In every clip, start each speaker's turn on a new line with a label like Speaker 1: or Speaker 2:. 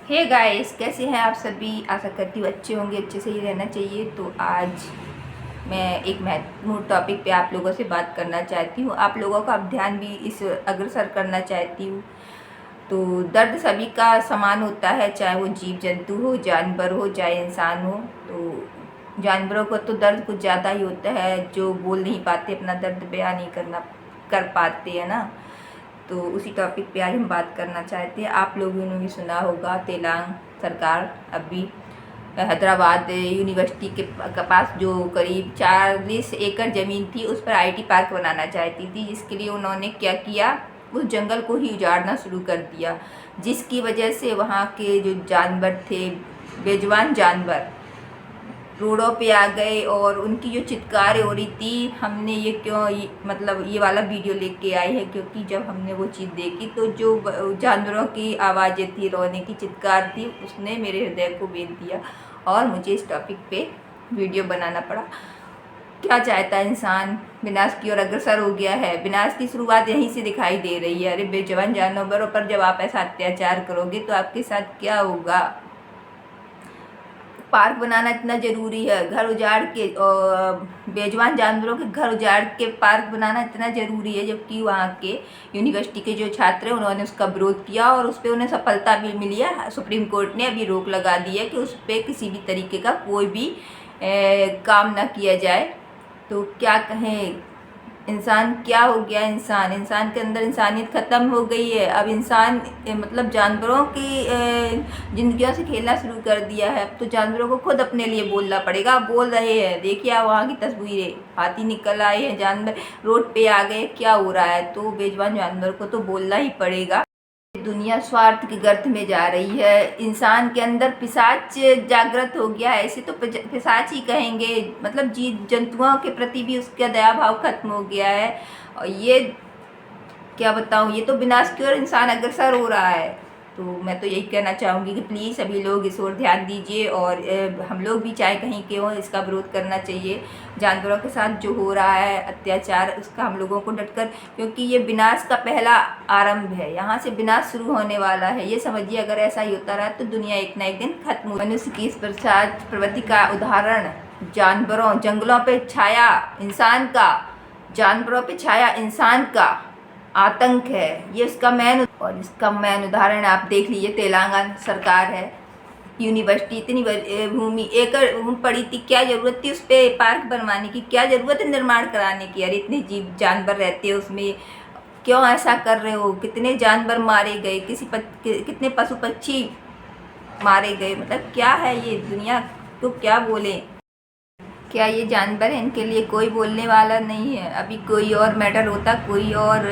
Speaker 1: Hey guys, कैसे हैं आप सभी। आशा करती हूँ अच्छे होंगे, अच्छे से ही रहना चाहिए। तो आज मैं एक महत्वपूर्ण टॉपिक पे आप लोगों से बात करना चाहती हूँ। आप लोगों का ध्यान भी इस अग्रसर करना चाहती हूँ। तो दर्द सभी का समान होता है, चाहे वो जीव जंतु हो, जानवर हो, चाहे इंसान हो। तो जानवरों को तो दर्द कुछ ज़्यादा ही होता है, जो बोल नहीं पाते, अपना दर्द बयान नहीं कर पाते हैं ना। तो उसी टॉपिक पे आज हम बात करना चाहते हैं। आप लोगों ने भी सुना होगा, तेलंगाना सरकार अभी हैदराबाद यूनिवर्सिटी के पास जो करीब 40 एकड़ ज़मीन थी, उस पर आईटी पार्क बनाना चाहती थी। जिसके लिए उन्होंने क्या किया, उस जंगल को ही उजाड़ना शुरू कर दिया, जिसकी वजह से वहाँ के जो जानवर थे, बेजुबान जानवर रोडों पे आ गए। और उनकी जो चित्कारें हो रही थी, हमने ये क्यों मतलब ये वाला वीडियो लेके आए हैं, क्योंकि जब हमने वो चीज़ देखी तो जो जानवरों की आवाज़ें थी, रोने की चित्कार थी, उसने मेरे हृदय को भेद दिया और मुझे इस टॉपिक पे वीडियो बनाना पड़ा। क्या चाहता है इंसान, विनाश की ओर अग्रसर हो गया है। विनाश की शुरुआत यहीं से दिखाई दे रही है। अरे बेजुबान जानवरों पर जब आप ऐसा अत्याचार करोगे तो आपके साथ क्या होगा। पार्क बनाना इतना ज़रूरी है, घर उजाड़ के बेजुबान जानवरों के घर उजाड़ के पार्क बनाना इतना ज़रूरी है, जबकि वहाँ के यूनिवर्सिटी के जो छात्र हैं उन्होंने उसका विरोध किया और उस पर उन्हें सफलता भी मिली है। सुप्रीम कोर्ट ने अभी रोक लगा दी है कि उस पर किसी भी तरीके का कोई भी काम ना किया जाए। तो क्या कहें, इंसान क्या हो गया। इंसान के अंदर इंसानियत ख़त्म हो गई है। अब इंसान मतलब जानवरों की ज़िंदगियों से खेलना शुरू कर दिया है। अब तो जानवरों को खुद अपने लिए बोलना पड़ेगा। बोल रहे हैं, देखिए आप वहाँ की तस्वीरें, हाथी निकल आए हैं, जानवर रोड पे आ गए, क्या हो रहा है। तो बेजुबान जानवर को तो बोलना ही पड़ेगा। दुनिया स्वार्थ के गर्त में जा रही है। इंसान के अंदर पिशाच जागृत हो गया है, इसे तो पिशाच ही कहेंगे। मतलब जीव जंतुओं के प्रति भी उसका दया भाव खत्म हो गया है। और ये क्या बताऊँ, ये तो विनाश की ओर इंसान अग्रसर हो रहा है। तो मैं तो यही कहना चाहूँगी कि प्लीज़ सभी लोग इस ओर ध्यान दीजिए और हम लोग भी चाहे कहीं के हों, इसका विरोध करना चाहिए। जानवरों के साथ जो हो रहा है अत्याचार, उसका हम लोगों को डटकर, क्योंकि ये विनाश का पहला आरंभ है, यहाँ से विनाश शुरू होने वाला है। ये समझिए, अगर ऐसा ही होता रहा तो दुनिया एक ना एक दिन खत्म हो। मनुष्य की इस प्रवृत्ति का उदाहरण जानवरों, जंगलों पर छाया इंसान का, जानवरों पर छाया इंसान का आतंक है। ये इसका मेन उदाहरण आप देख लीजिए, तेलंगाना सरकार है। यूनिवर्सिटी इतनी भूमि, एकड़ भूमि पड़ी थी, क्या ज़रूरत थी उस पर पार्क बनवाने की, क्या ज़रूरत है निर्माण कराने की। अरे इतने जीव जानवर रहते हैं उसमें, क्यों ऐसा कर रहे हो। कितने जानवर मारे गए, कितने पशु पक्षी मारे गए। मतलब क्या है ये दुनिया, तो क्या बोले। क्या ये जानवर है, इनके लिए कोई बोलने वाला नहीं है। अभी कोई और मैटर होता, कोई और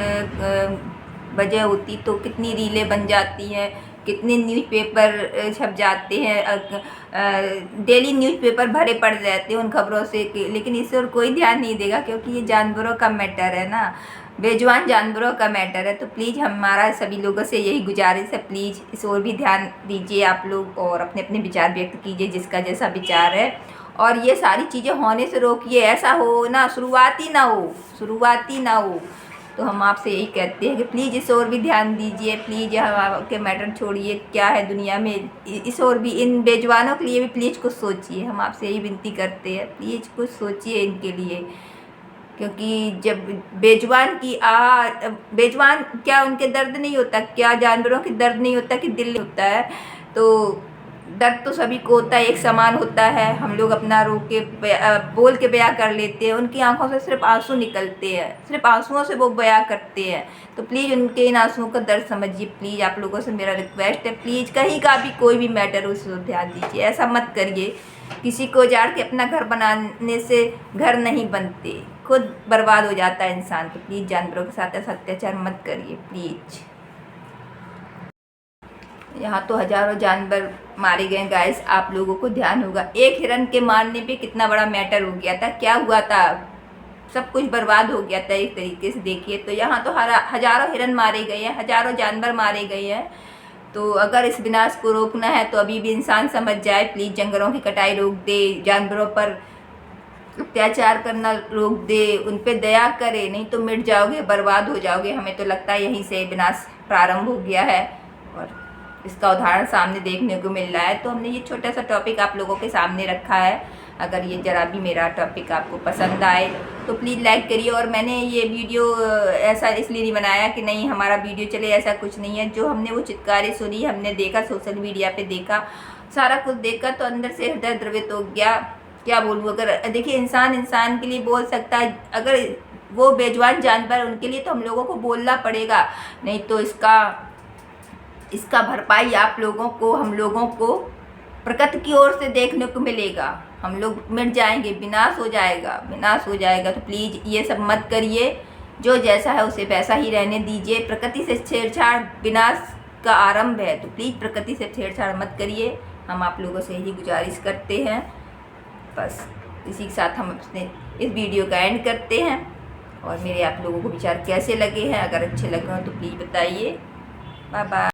Speaker 1: वजह होती तो कितनी रीलें बन जाती हैं, कितने न्यूज़पेपर छप जाते हैं, डेली न्यूज़पेपर भरे पड़ जाते हैं उन खबरों से। लेकिन इस ओर कोई ध्यान नहीं देगा, क्योंकि ये जानवरों का मैटर है ना, बेजुबान जानवरों का मैटर है। तो प्लीज़ हमारा सभी लोगों से यही गुजारिश है, प्लीज़ इस ओर भी ध्यान दीजिए आप लोग और अपने अपने विचार व्यक्त कीजिए, जिसका जैसा विचार है। और ये सारी चीज़ें होने से रोकिए, ऐसा हो ना, शुरुआत ही ना हो। तो हम आपसे यही कहते हैं कि प्लीज़ इस ओर भी ध्यान दीजिए। प्लीज़ के मैटर छोड़िए, क्या है दुनिया में, इस ओर भी, इन बेजुबानों के लिए भी प्लीज़ कुछ सोचिए। हम आपसे यही विनती करते हैं, प्लीज़ कुछ सोचिए इनके लिए। क्योंकि जब बेजुबान क्या उनके दर्द नहीं होता, क्या जानवरों के दर्द नहीं होता कि दिल नहीं होता है। तो दर्द तो सभी को होता है, एक समान होता है। हम लोग अपना रो के बोल के बयां कर लेते हैं, उनकी आंखों से सिर्फ आंसू निकलते हैं, सिर्फ आंसुओं से वो बयां करते हैं। तो प्लीज़ उनके इन आंसुओं का दर्द समझिए। प्लीज़ आप लोगों से मेरा रिक्वेस्ट है, प्लीज़ कहीं का भी कोई भी मैटर हो उस पर ध्यान दीजिए। ऐसा मत करिए, किसी को उजाड़ के अपना घर बनाने से घर नहीं बनते, खुद बर्बाद हो जाता है इंसान। तो प्लीज़ जानवरों के साथ ऐसा अत्याचार मत करिए प्लीज़। यहाँ तो हजारों जानवर मारे गए गाइस, आप लोगों को ध्यान होगा। एक हिरन के मारने पे कितना बड़ा मैटर हो गया था, क्या हुआ था, सब कुछ बर्बाद हो गया था एक तरीके से देखिए तो। यहाँ तो हजारों हिरन मारे गए हैं, हजारों जानवर मारे गए हैं। तो अगर इस विनाश को रोकना है तो अभी भी इंसान समझ जाए, प्लीज़ जंगलों की कटाई रोक दे, जानवरों पर अत्याचार करना रोक दे, उन पे दया करे, नहीं तो मिट जाओगे, बर्बाद हो जाओगे। हमें तो लगता है यहीं से विनाश प्रारंभ हो गया है। और इसका उदाहरण सामने देखने को मिल रहा है। तो हमने ये छोटा सा टॉपिक आप लोगों के सामने रखा है। अगर ये ज़रा भी मेरा टॉपिक आपको पसंद आए तो प्लीज़ लाइक करिए। और मैंने ये वीडियो ऐसा इसलिए नहीं बनाया कि नहीं हमारा वीडियो चले, ऐसा कुछ नहीं है। जो हमने वो चित्कारें सुनी, हमने देखा, सोशल मीडिया पे देखा, सारा कुछ देखा तो अंदर से हृदय द्रवित हो गया। क्या बोलूँ, अगर देखिए इंसान के लिए बोल सकता है, अगर वो बेजुबान जानवर उनके लिए तो हम लोगों को बोलना पड़ेगा, नहीं तो इसका भरपाई आप लोगों को, हम लोगों को प्रकृति की ओर से देखने को मिलेगा। हम लोग मिट जाएंगे, विनाश हो जाएगा। तो प्लीज़ ये सब मत करिए। जो जैसा है उसे वैसा ही रहने दीजिए। प्रकृति से छेड़छाड़ विनाश का आरंभ है, तो प्लीज़ प्रकृति से छेड़छाड़ मत करिए। हम आप लोगों से यही गुजारिश करते हैं। बस इसी के साथ हम अपने इस वीडियो का एंड करते हैं। और मेरे आप लोगों को विचार कैसे लगे हैं, अगर अच्छे लगे हो तो प्लीज़ बताइए। Bye bye.